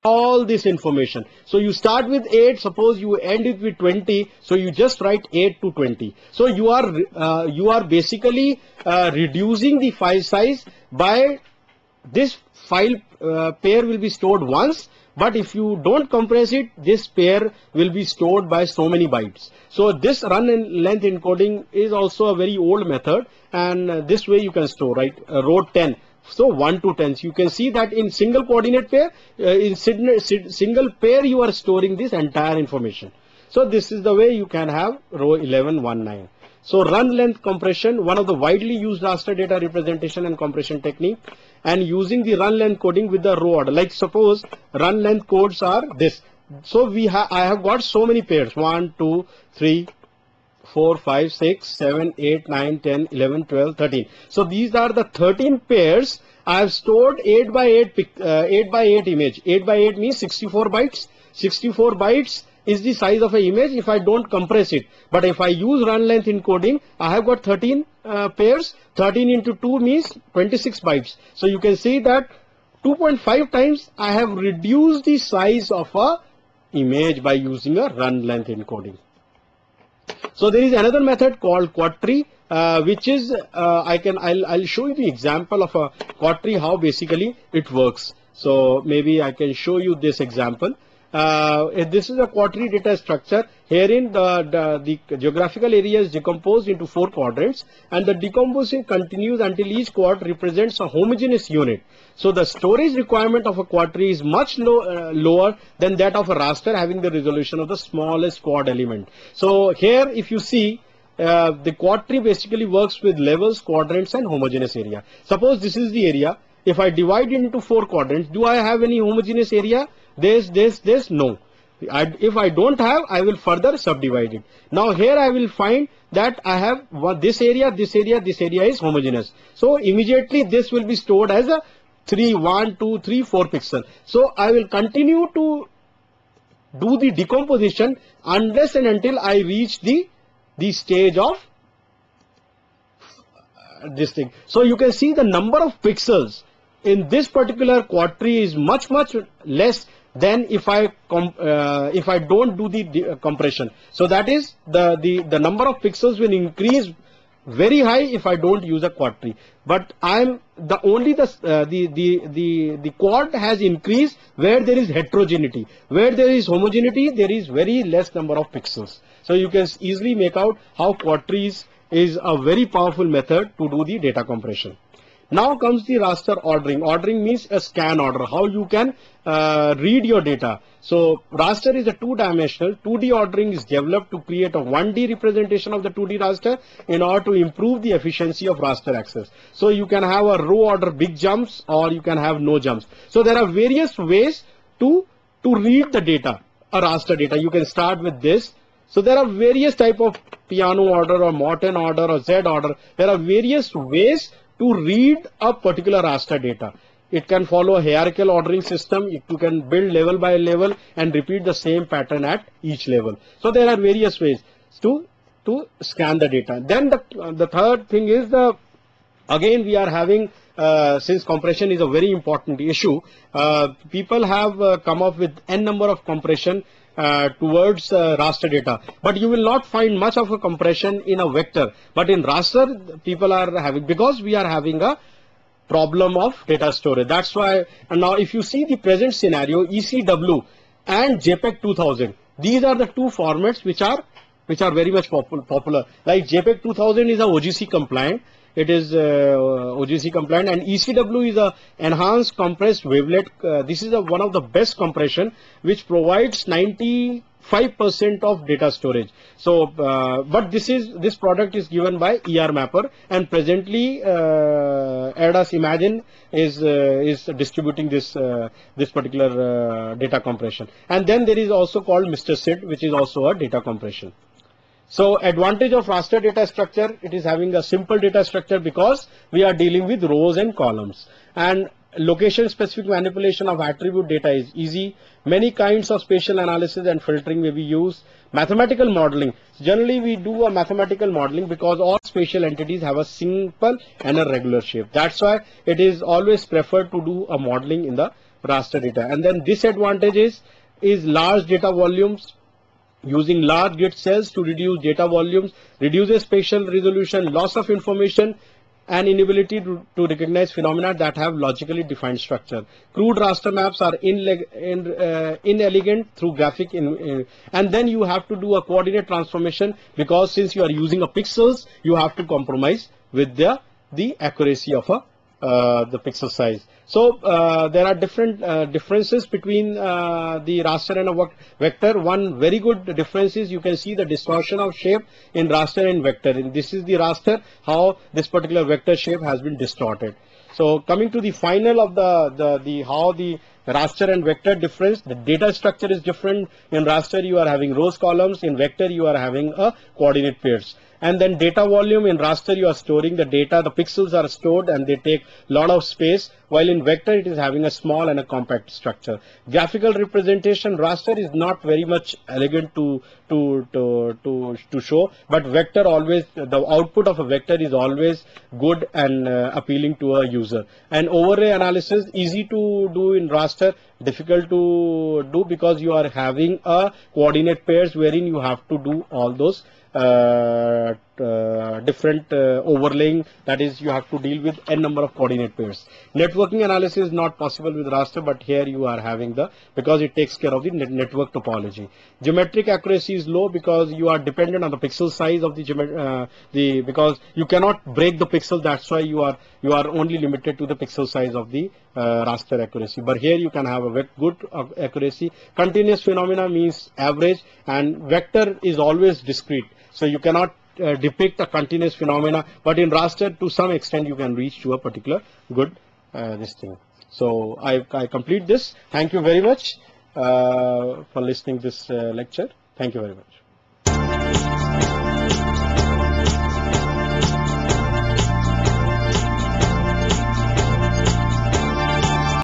all this information. So you start with 8, suppose you end it with 20, so you just write 8 to 20. So you are basically reducing the file size by this file pair will be stored once, but if you don't compress it, this pair will be stored by so many bytes. So this run and length encoding is also a very old method, and this way you can store, right, row 10. So 1 to 10. So you can see that in single coordinate pair, in single pair, you are storing this entire information. So this is the way you can have row 11, 1, 9. So run length compression, one of the widely used raster data representation and compression technique, and using the run length coding with the row order. Like suppose run length codes are this. So I have got so many pairs, 1, 2, 3, 4, 5, 6, 7, 8, 9, 10, 11, 12, 13. So these are the 13 pairs. I have stored 8 by 8 image. 8 by 8 means 64 bytes. 64 bytes is the size of an image if I don't compress it. But if I use run length encoding, I have got 13 pairs. 13 into 2 means 26 bytes. So you can see that 2.5 times I have reduced the size of a image by using a run length encoding. So there is another method called quad tree, which is I'll show you the example of a quad tree, how basically it works. So maybe I can show you this example. This is a quad tree data structure. Herein the geographical area is decomposed into 4 quadrants, and the decomposition continues until each quad represents a homogeneous unit. So the storage requirement of a quad tree is much lower than that of a raster, having the resolution of the smallest quad element. So here if you see, the quad tree basically works with levels, quadrants and homogeneous area. Suppose this is the area. If I divide it into 4 quadrants, do I have any homogeneous area? There's no. If I don't have, I will further subdivide it. Now here I will find that I have this area is homogeneous. So immediately this will be stored as a 1, 2, 3, 4 pixel. So I will continue to do the decomposition unless and until I reach the stage of this thing. So you can see the number of pixels in this particular quad tree is much less than if I don't do the compression. So that is the number of pixels will increase very high if I don't use a quad tree. But the quad has increased where there is heterogeneity. Where there is homogeneity, there is very less number of pixels. So you can easily make out how quad trees is a very powerful method to do the data compression. Now comes the raster ordering. Ordering means a scan order, how you can read your data. So raster is a 2-dimensional. 2D ordering is developed to create a 1D representation of the 2D raster in order to improve the efficiency of raster access. So you can have a row order big jumps, or you can have no jumps. So there are various ways to read the data, a raster data. You can start with this. So there are various type of piano order or Morton order or Z order. There are various ways to read a particular raster data. It can follow a hierarchical ordering system. You can build level by level and repeat the same pattern at each level. So there are various ways to scan the data. Then the third thing is again we are having, since compression is a very important issue, people have come up with n number of compression towards raster data, but you will not find much of a compression in a vector. But in raster, people are having, because we are having a problem of data storage. That's why. And now if you see the present scenario, ECW and JPEG 2000, these are the two formats which are very much popular. Like JPEG 2000 is a OGC compliant. It is OGC compliant, and ECW is a enhanced compressed wavelet. This is one of the best compression, which provides 95% of data storage. So, but this product is given by ER Mapper, and presently ADAS Imagine is distributing this particular data compression. And then there is also called Mr. SID, which is also a data compression. So advantage of raster data structure, it is having a simple data structure because we are dealing with rows and columns. And location specific manipulation of attribute data is easy. Many kinds of spatial analysis and filtering may be used. Mathematical modeling. Generally we do a mathematical modeling because all spatial entities have a simple and a regular shape. That's why it is always preferred to do a modeling in the raster data. And then disadvantages is large data volumes. Using large grid cells to reduce data volumes reduces spatial resolution, loss of information, and inability to recognize phenomena that have logically defined structure. Crude raster maps are inelegant through graphic, and then you have to do a coordinate transformation, because since you are using a pixels, you have to compromise with the accuracy of the pixel size. So there are different differences between the raster and a vector. One very good difference is you can see the distortion of shape in raster and vector. And this is the raster, how this particular vector shape has been distorted. So coming to the final of the how the raster and vector difference, the data structure is different. In raster you are having rows, columns. In vector you are having a coordinate pairs. And then data volume, in raster you are storing the data, the pixels are stored and they take a lot of space, while in vector it is having a small and a compact structure. Graphical representation, raster is not very much elegant to show, but vector always, the output of a vector is always good and appealing to a user. And overlay analysis, easy to do in raster, difficult to do because you are having a coordinate pairs wherein you have to do all those different overlaying, that is you have to deal with n number of coordinate pairs. Networking analysis is not possible with raster, but here you are having because it takes care of the network topology. Geometric accuracy is low because you are dependent on the pixel size of because you cannot break the pixel, that's why you are only limited to the pixel size of the raster accuracy. But here you can have a good accuracy. Continuous phenomena means average, and vector is always discrete, so you cannot depict a continuous phenomena, but in raster to some extent you can reach to a particular good this thing. So I complete this. Thank you very much for listening this lecture. Thank you very much.